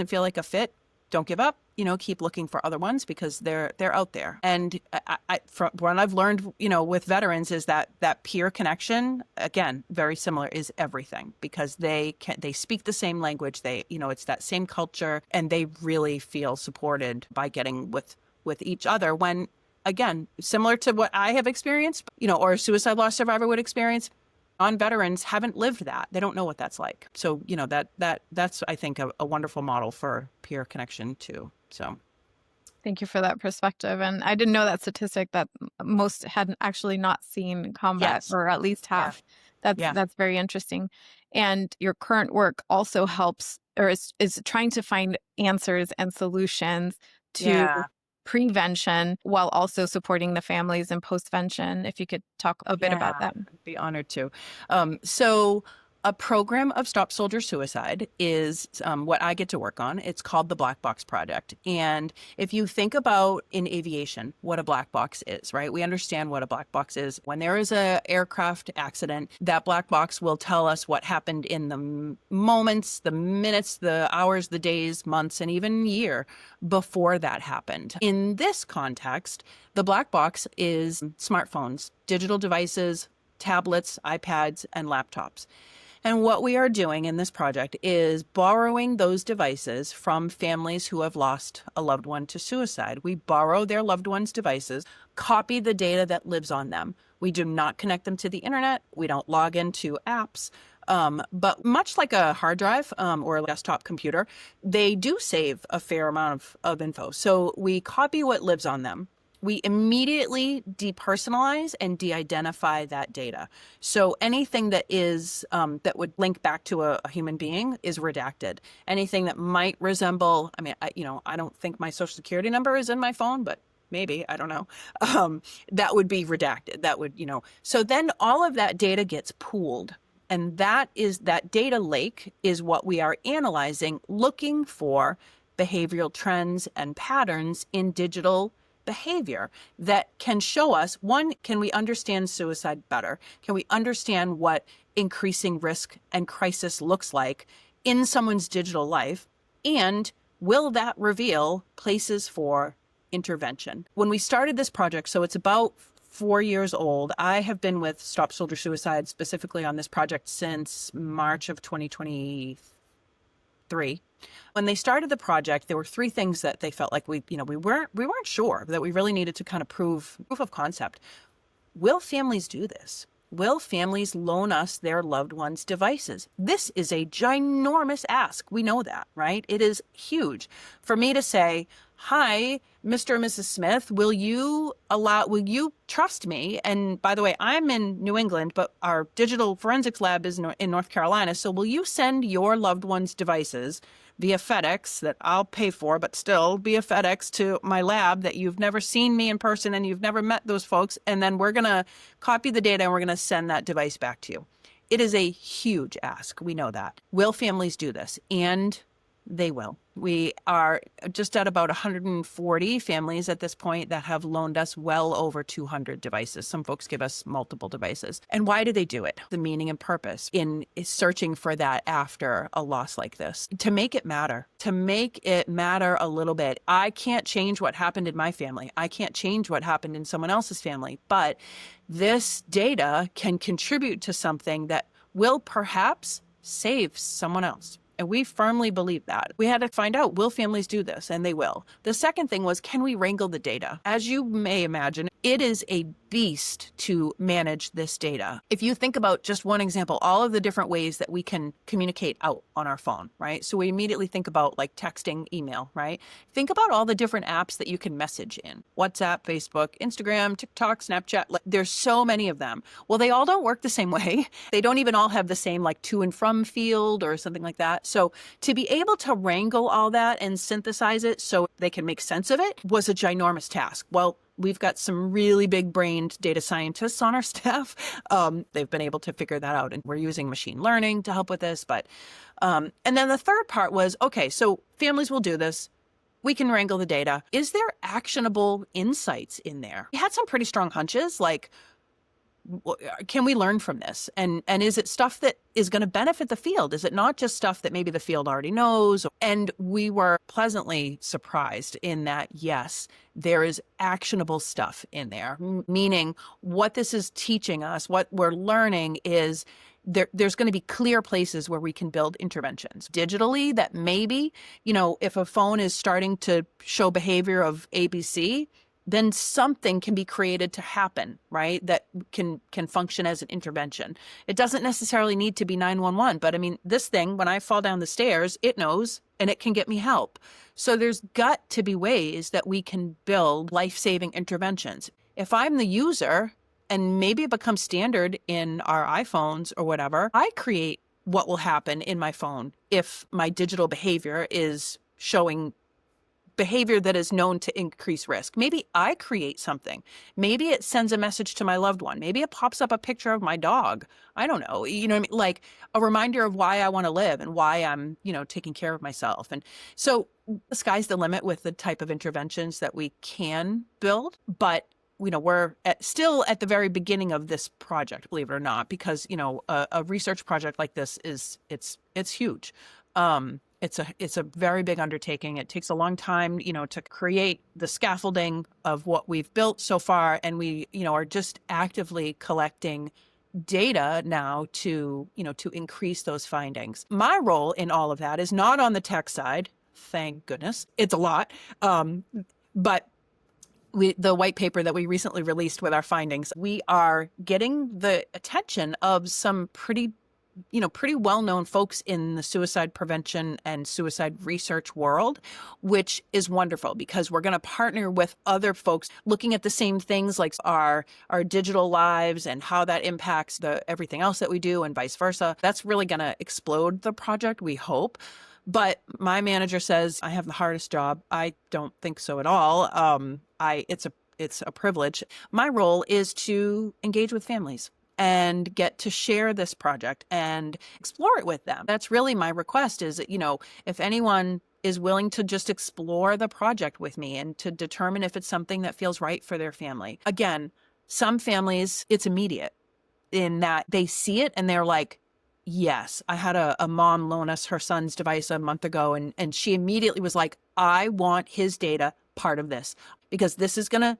feel like a fit, don't give up. Keep looking for other ones because they're out there. And from what I've learned, with veterans is that peer connection, again, very similar, is everything, because they speak the same language. It's that same culture, and they really feel supported by getting with each other when, again, similar to what I have experienced, or a suicide loss survivor would experience. Non-veterans haven't lived that. They don't know what that's like. So, that's, I think, a wonderful model for peer connection too. So Thank you for that perspective. And I didn't know that statistic that most had actually not seen combat, yes. or at least Yeah. half. That's very interesting. And your current work also helps, or is trying to find answers and solutions to Yeah. prevention while also supporting the families in postvention. If you could talk a bit about Yeah, that. I'd be honored to. So a program of Stop Soldier Suicide is what I get to work on. It's called the Black Box Project. And if you think about in aviation, what a black box is, right? We understand what a black box is. When there is an aircraft accident, that black box will tell us what happened in the moments, the minutes, the hours, the days, months, and even year before that happened. In this context, the black box is smartphones, digital devices, tablets, iPads, and laptops. And what we are doing in this project is borrowing those devices from families who have lost a loved one to suicide. We borrow their loved one's devices, copy the data that lives on them. We do not connect them to the internet. We don't log into apps. But much like a hard drive or a desktop computer, they do save a fair amount of info. So we copy what lives on them. We immediately depersonalize and de-identify that data. So anything that is that would link back to a human being is redacted. Anything that might resemble, I don't think my social security number is in my phone, but maybe, I don't know. That would be redacted. That would, So then all of that data gets pooled. And that data lake is what we are analyzing, looking for behavioral trends and patterns in digital behavior that can show us, one, can we understand suicide better? Can we understand what increasing risk and crisis looks like in someone's digital life? And will that reveal places for intervention? When we started this project, so it's about 4 years old, I have been with Stop Soldier Suicide specifically on this project since March of 2023. When they started the project, there were three things that they felt like we weren't sure, that we really needed to kind of proof of concept. Will families do this? Will families loan us their loved ones' devices? This is a ginormous ask. We know that, right? It is huge. For me to say, hi, Mr. and Mrs. Smith, will you trust me? And by the way, I'm in New England, but our digital forensics lab is in North Carolina. So will you send your loved one's devices via FedEx that I'll pay for, but still via FedEx to my lab that you've never seen me in person and you've never met those folks. And then we're going to copy the data and we're going to send that device back to you. It is a huge ask. We know that. Will families do this? And they will. We are just at about 140 families at this point that have loaned us well over 200 devices. Some folks give us multiple devices. And why do they do it? The meaning and purpose in searching for that after a loss like this. To make it matter a little bit. I can't change what happened in my family. I can't change what happened in someone else's family. But this data can contribute to something that will perhaps save someone else. And we firmly believe that. We had to find out, will families do this? And they will. The second thing was, can we wrangle the data? As you may imagine, it is a beast to manage this data. If you think about just one example, all of the different ways that we can communicate out on our phone, right? So we immediately think about like texting, email, right? Think about all the different apps that you can message in. WhatsApp, Facebook, Instagram, TikTok, Snapchat. Like, there's so many of them. Well, they all don't work the same way. They don't even all have the same like to and from field or something like that. So to be able to wrangle all that and synthesize it so they can make sense of it was a ginormous task. Well, We've got some really big brained data scientists on our staff. They've been able to figure that out, and we're using machine learning to help with this. And then the third part was, okay, so families will do this. We can wrangle the data. Is there actionable insights in there? We had some pretty strong hunches, like, can we learn from this? And is it stuff that is going to benefit the field? Is it not just stuff that maybe the field already knows? And we were pleasantly surprised in that, yes, there is actionable stuff in there, meaning what this is teaching us, what we're learning is there's going to be clear places where we can build interventions digitally that maybe, if a phone is starting to show behavior of ABC, then something can be created to happen, right? That can function as an intervention. It doesn't necessarily need to be 911, but I mean, this thing, when I fall down the stairs, it knows and it can get me help. So there's got to be ways that we can build life-saving interventions. If I'm the user, and maybe it becomes standard in our iPhones or whatever, I create what will happen in my phone if my digital behavior is showing behavior that is known to increase risk. Maybe I create something. Maybe it sends a message to my loved one. Maybe it pops up a picture of my dog. I don't know. You know what I mean? Like a reminder of why I want to live and why I'm, taking care of myself. And so the sky's the limit with the type of interventions that we can build. But we're still at the very beginning of this project, believe it or not, because, a research project like this it's huge. It's a very big undertaking. It takes a long time, to create the scaffolding of what we've built so far. And we, are just actively collecting data now to increase those findings. My role in all of that is not on the tech side. Thank goodness. It's a lot. But the white paper that we recently released with our findings, we are getting the attention of some pretty well-known folks in the suicide prevention and suicide research world, which is wonderful because we're going to partner with other folks looking at the same things like our digital lives and how that impacts everything else that we do and vice versa. That's really going to explode the project, we hope. But my manager says I have the hardest job. I don't think so at all. It's a privilege. My role is to engage with families and get to share this project and explore it with them. That's really my request is that, if anyone is willing to just explore the project with me and to determine if it's something that feels right for their family. Again, some families, it's immediate in that they see it and they're like, yes, I had a mom loan us her son's device a month ago and she immediately was like, I want his data part of this because this is gonna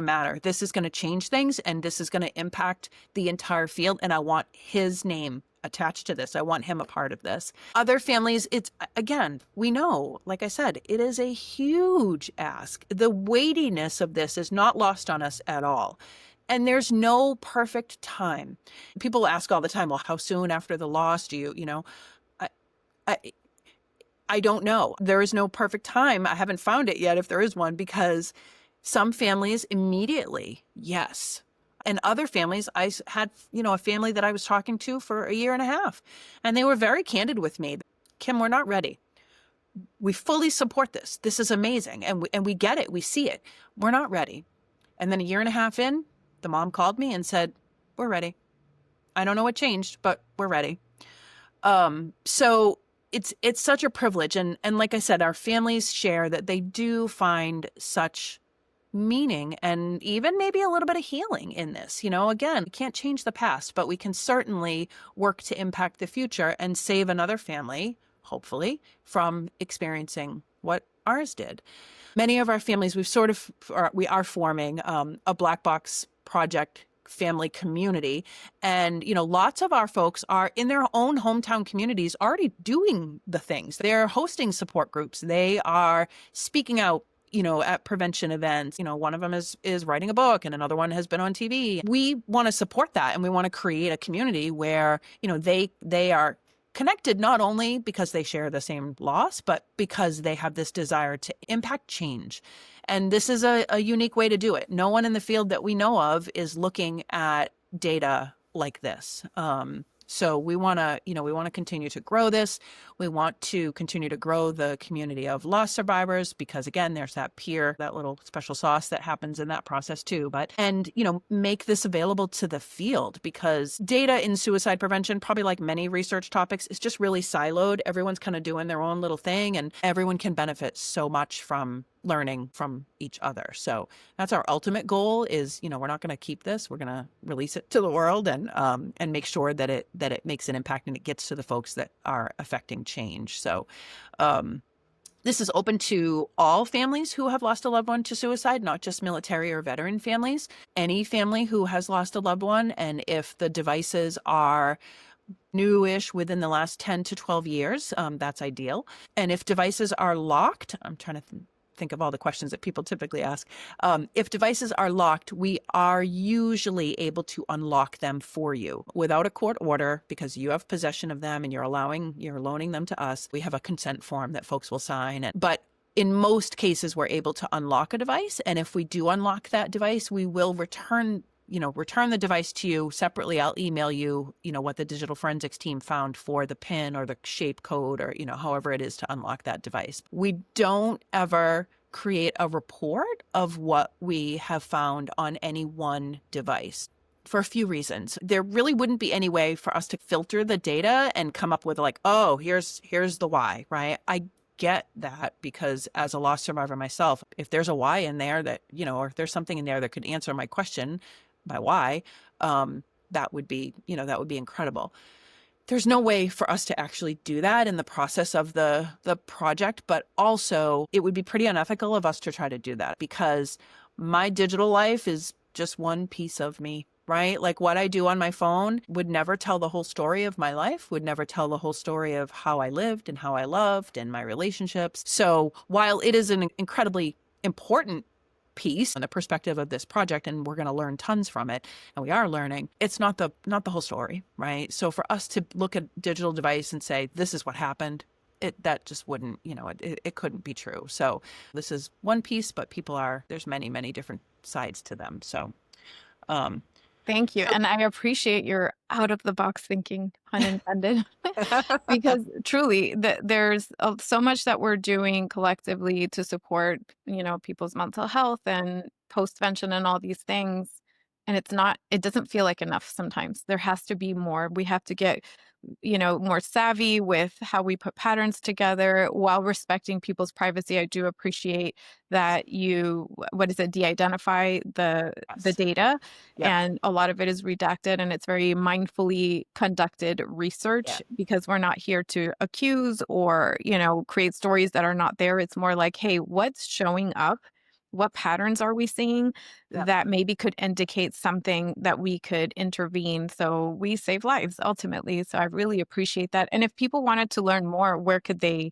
matter. This is gonna change things and this is gonna impact the entire field. And I want his name attached to this. I want him a part of this. Other families, it's again, we know, like I said, it is a huge ask. The weightiness of this is not lost on us at all. And there's no perfect time. People ask all the time, well, how soon after the loss do you, I don't know. There is no perfect time. I haven't found it yet if there is one, because some families immediately, yes. And other families, I had, a family that I was talking to for a year and a half, and they were very candid with me. Kim, we're not ready. We fully support this. This is amazing. And we get it. We see it. We're not ready. And then a year and a half in, the mom called me and said, we're ready. I don't know what changed, but we're ready. So it's such a privilege. And like I said, our families share that they do find such meaning and even maybe a little bit of healing in this. Again, we can't change the past, but we can certainly work to impact the future and save another family, hopefully, from experiencing what ours did. Many of our families, we are forming a black box project family community. And, lots of our folks are in their own hometown communities already doing the things. They're hosting support groups. They are speaking out, at prevention events. One of them is writing a book and another one has been on TV. We want to support that. And we want to create a community where, they are connected not only because they share the same loss, but because they have this desire to impact change. And this is a unique way to do it. No one in the field that we know of is looking at data like this. So we want to continue to grow this. We want to continue to grow the community of loss survivors because, again, there's that peer, that little special sauce that happens in that process too. And make this available to the field, because data in suicide prevention, probably like many research topics, is just really siloed. Everyone's kind of doing their own little thing, and everyone can benefit so much from learning from each other. So that's our ultimate goal is, we're not going to keep this. We're going to release it to the world and make sure that it makes an impact and it gets to the folks that are affecting change. So this is open to all families who have lost a loved one to suicide, not just military or veteran families. Any family who has lost a loved one, and if the devices are newish within the last 10 to 12 years, that's ideal. And if devices are locked, I'm trying to think of all the questions that people typically ask. If devices are locked, we are usually able to unlock them for you without a court order, because you have possession of them and you're loaning them to us. We have a consent form that folks will sign. But in most cases, we're able to unlock a device. And if we do unlock that device, we will return the device to you separately. I'll email you, what the digital forensics team found for the PIN or the shape code or, however it is to unlock that device. We don't ever create a report of what we have found on any one device for a few reasons. There really wouldn't be any way for us to filter the data and come up with like, oh, here's the why, right? I get that, because as a loss survivor myself, if there's a why in there that, or if there's something in there that could answer my question, by why, that would be incredible. There's no way for us to actually do that in the process of the project, but also it would be pretty unethical of us to try to do that, because my digital life is just one piece of me, right? Like what I do on my phone would never tell the whole story of my life, would never tell the whole story of how I lived and how I loved and my relationships. So while it is an incredibly important piece and the perspective of this project, and we're going to learn tons from it, and we are learning, it's not the whole story, right? So for us to look at digital device and say this is what happened, that just wouldn't, it couldn't be true. So this is one piece, but there's many different sides to them. So Thank you. And I appreciate your out of the box thinking, pun intended, because truly there's so much that we're doing collectively to support, people's mental health and postvention and all these things. And it doesn't feel like enough sometimes. There has to be more. We have to get more savvy with how we put patterns together while respecting people's privacy. I do appreciate that you, de-identify the data. Yep. And a lot of it is redacted, and it's very mindfully conducted research, because we're not here to accuse or, create stories that are not there. It's more like, hey, what's showing up? What patterns are we seeing that maybe could indicate something that we could intervene so we save lives ultimately? So I really appreciate that. And if people wanted to learn more, where could they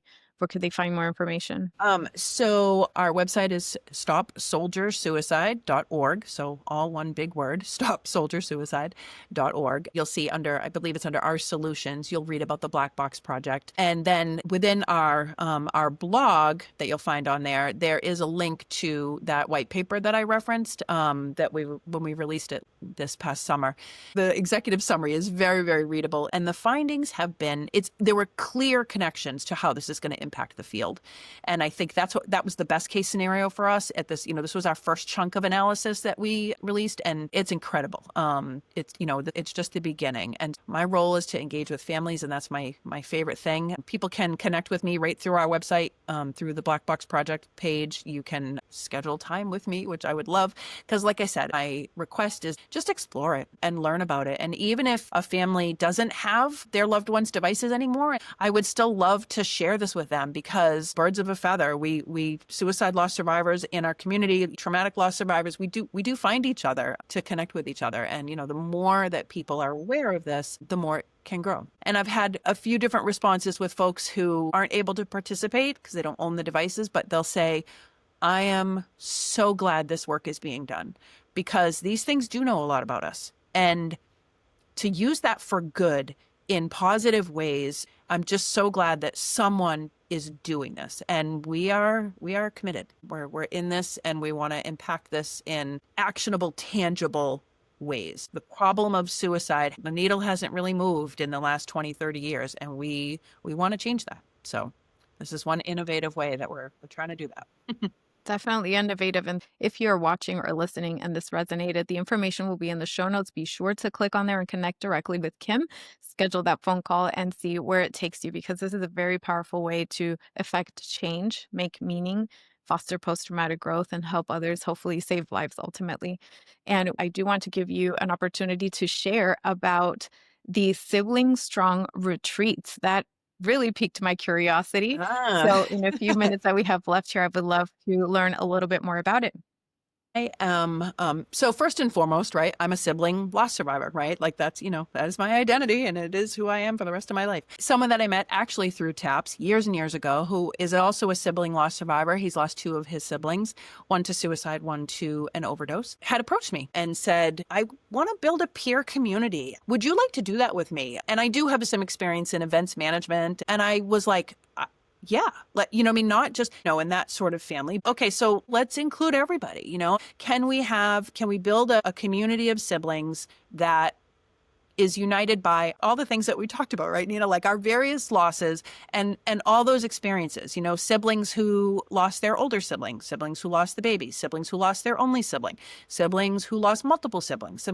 find more information? So our website is stopsoldiersuicide.org. So all one big word, stopsoldiersuicide.org. You'll see I believe it's under our solutions, you'll read about the Black Box Project. And then within our blog that you'll find on there, there is a link to that white paper that I referenced, when we released it this past summer. The executive summary is very, very readable. And the findings have been, there were clear connections to how this is going to impact the field. And I think that was the best case scenario for us at this. This was our first chunk of analysis that we released, and it's incredible. It's just the beginning. And my role is to engage with families, and that's my favorite thing. People can connect with me right through our website, through the Black Box Project page. You can schedule time with me, which I would love, because like I said, my request is just explore it and learn about it. And even if a family doesn't have their loved ones' devices anymore, I would still love to share this with them, because birds of a feather, we suicide loss survivors in our community, traumatic loss survivors, we do find each other to connect with each other. And, the more that people are aware of this, the more it can grow. And I've had a few different responses with folks who aren't able to participate because they don't own the devices, but they'll say, I am so glad this work is being done, because these things do know a lot about us. And to use that for good in positive ways, I'm just so glad that someone is doing this, and we are committed. We're in this, and we want to impact this in actionable, tangible ways. The problem of suicide, the needle hasn't really moved in the last 20, 30 years, and we want to change that. So this is one innovative way that we're trying to do that. Definitely innovative. And if you're watching or listening and this resonated, the information will be in the show notes. Be sure to click on there and connect directly with Kim, schedule that phone call and see where it takes you, because this is a very powerful way to affect change, make meaning, foster post-traumatic growth, and help others hopefully save lives ultimately. And I do want to give you an opportunity to share about the Sibling Strong Retreats. That really piqued my curiosity. Ah. So in a few minutes that we have left here, I would love to learn a little bit more about it. I am, so first and foremost, right, I'm a sibling loss survivor, right? Like that's, that is my identity and it is who I am for the rest of my life. Someone that I met actually through TAPS years and years ago, who is also a sibling loss survivor. He's lost two of his siblings, one to suicide, one to an overdose, had approached me and said, I want to build a peer community. Would you like to do that with me? And I do have some experience in events management. And I was like, yeah, not just, in that sort of family. Okay, so let's include everybody, can we build a community of siblings that is united by all the things that we talked about, right, Nina, like our various losses and all those experiences, siblings who lost their older siblings, siblings who lost the baby, siblings who lost their only sibling, siblings who lost multiple siblings. So,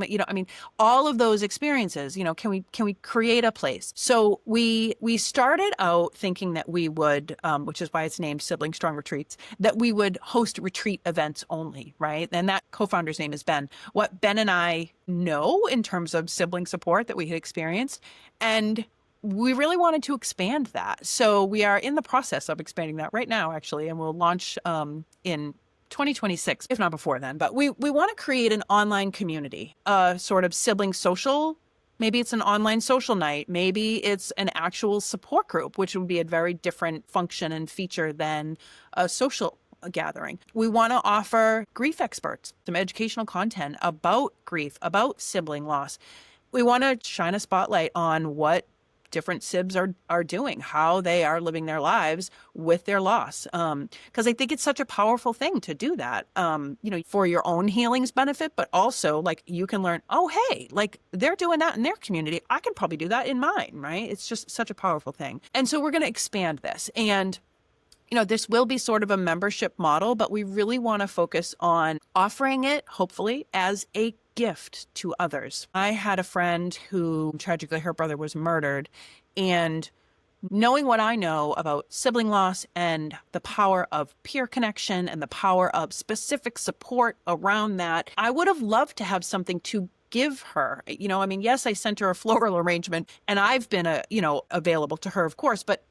all of those experiences, can we create a place? So we started out thinking that we would, which is why it's named Sibling Strong Retreats, that we would host retreat events only, right? And that co-founder's name is Ben. What Ben and I know in terms of sibling support that we had experienced, and we really wanted to expand that. So we are in the process of expanding that right now, actually, and we'll launch in 2026, if not before then. But we want to create an online community, a sort of sibling social. Maybe it's an online social night. Maybe it's an actual support group, which would be a very different function and feature than a social gathering. We want to offer grief experts, some educational content about grief, about sibling loss. We want to shine a spotlight on what different sibs are doing, how they are living their lives with their loss. Because I think it's such a powerful thing to do that, for your own healing's benefit, but also like you can learn, oh, hey, like they're doing that in their community. I can probably do that in mine, right? It's just such a powerful thing. And so we're going to expand this. And this will be sort of a membership model, but we really want to focus on offering it, hopefully, as a gift to others. I had a friend who tragically her brother was murdered, and knowing what I know about sibling loss and the power of peer connection and the power of specific support around that, I would have loved to have something to give her. Yes, I sent her a floral arrangement and I've been available to her, of course, but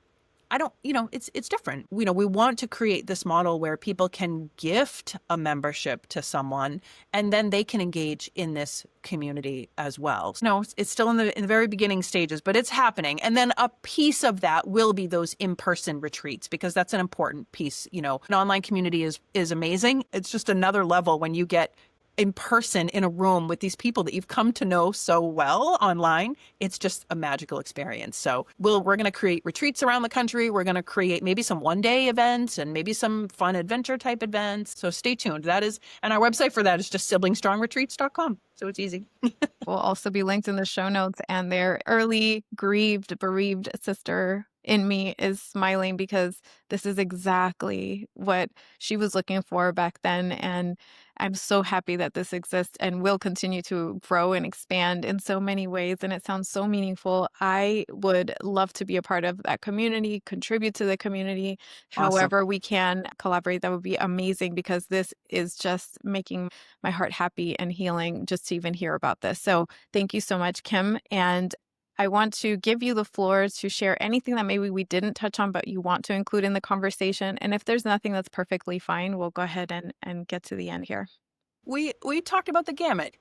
I don't, it's different. We want to create this model where people can gift a membership to someone and then they can engage in this community as well. No, it's still in the very beginning stages, but it's happening. And then a piece of that will be those in-person retreats, because that's an important piece. An online community is amazing. It's just another level when you get in person in a room with these people that you've come to know so well online. It's just a magical experience. So we're going to create retreats around the country. We're going to create maybe some one-day events and maybe some fun adventure type events. So stay tuned. And our website for that is just siblingstrongretreats.com. So it's easy. Will also be linked in the show notes, and their early bereaved sister in me is smiling because this is exactly what she was looking for back then. And I'm so happy that this exists and will continue to grow and expand in so many ways. And it sounds so meaningful. I would love to be a part of that community, contribute to the community, Awesome. however we can collaborate. That would be amazing, because this is just making my heart happy and healing just to even hear about this. So thank you so much, Kim. And I want to give you the floor to share anything that maybe we didn't touch on, but you want to include in the conversation. And if there's nothing, that's perfectly fine. We'll go ahead and get to the end here. We talked about the gamut.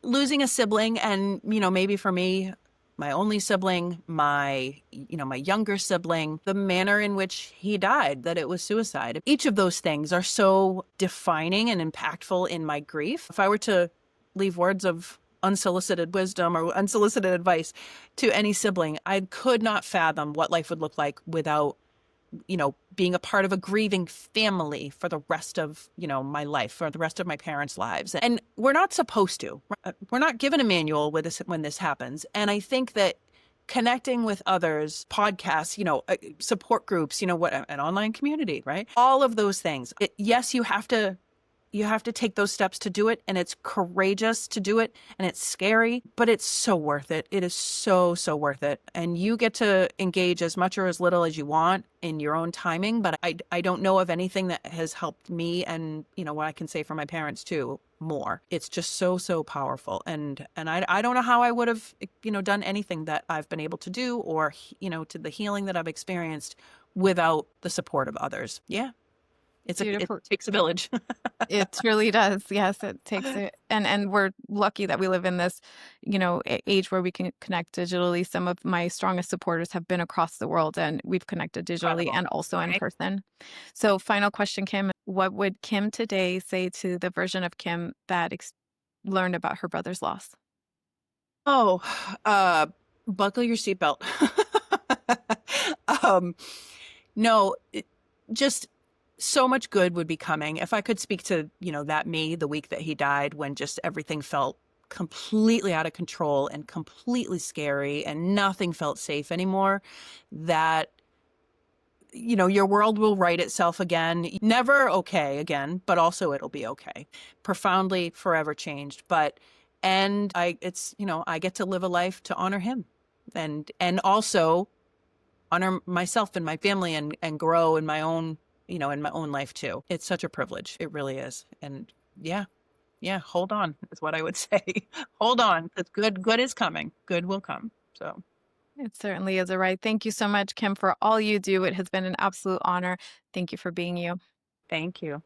Losing a sibling, and, maybe for me, my only sibling, my younger sibling, the manner in which he died, that it was suicide. Each of those things are so defining and impactful in my grief. If I were to leave words of unsolicited wisdom or unsolicited advice to any sibling, I could not fathom what life would look like without being a part of a grieving family for the rest of, my life, for the rest of my parents' lives. And we're not supposed to. We're not given a manual with this when this happens. And I think that connecting with others, podcasts, support groups, an online community, right? All of those things. Yes, you have to take those steps to do it, and it's courageous to do it, and it's scary, but it's so worth it. It is so, so worth it. And you get to engage as much or as little as you want in your own timing, but I don't know of anything that has helped me, and what I can say for my parents too, more. It's just so, so powerful. And I don't know how I would have, done anything that I've been able to do, or, to the healing that I've experienced without the support of others. Yeah. It Beautiful. takes a village. It really does. Yes, it takes it. And we're lucky that we live in this, age where we can connect digitally. Some of my strongest supporters have been across the world, and we've connected digitally Incredible. and also in Right? person. So, final question, Kim. What would Kim today say to the version of Kim that learned about her brother's loss? Oh, buckle your seatbelt. um, no, just so much good would be coming. If I could speak to, that me the week that he died, when just everything felt completely out of control and completely scary and nothing felt safe anymore, that your world will right itself again. Never okay again, but also it'll be okay. Profoundly forever changed. I get to live a life to honor him, and also honor myself and my family, and grow in my own, in my own life too. It's such a privilege. It really is. And yeah, hold on is what I would say. Hold on, because good is coming. Good will come. So It certainly is a right. Thank you so much, Kim, for all you do. It has been an absolute honor. Thank you for being you. thank you.